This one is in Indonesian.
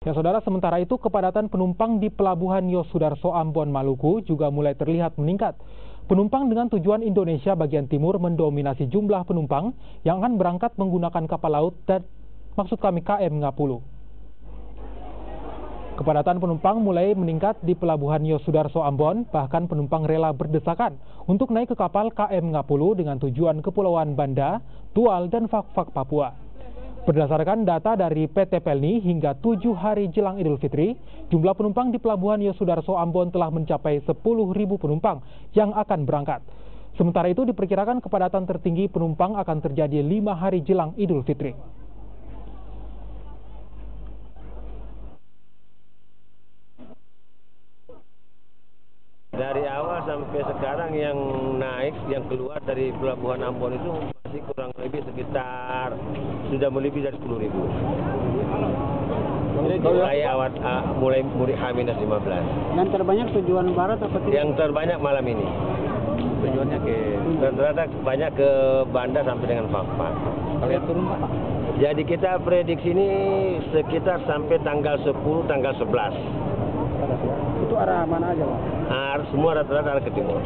Ya saudara, sementara itu kepadatan penumpang di Pelabuhan Yosudarso Ambon, Maluku juga mulai terlihat meningkat. Penumpang dengan tujuan Indonesia bagian timur mendominasi jumlah penumpang yang akan berangkat menggunakan kapal laut dan maksud kami KM Ngapulu. Kepadatan penumpang mulai meningkat di Pelabuhan Yosudarso Ambon, bahkan penumpang rela berdesakan untuk naik ke kapal KM Ngapulu dengan tujuan Kepulauan Banda, Tual, dan Fak-Fak, Papua. Berdasarkan data dari PT Pelni, hingga 7 hari jelang Idul Fitri, jumlah penumpang di Pelabuhan Yosudarso Ambon telah mencapai 10.000 penumpang yang akan berangkat. Sementara itu diperkirakan kepadatan tertinggi penumpang akan terjadi 5 hari jelang Idul Fitri. Dari awal sampai sekarang yang naik, yang keluar dari Pelabuhan Ambon itu masih kurang lebih sekitar sudah melebihi dari 10.000. Mulai mudik H-15. Dan terbanyak tujuan barat apa tidak? Yang terbanyak malam ini. Tujuannya ke rata-rata banyak ke Banda sampai dengan Fak-Fak. Kalau turun Pak? Jadi kita prediksi ini sekitar sampai tanggal 10, tanggal 11. Itu arah mana aja Pak? Semua rata-rata arah ke timur.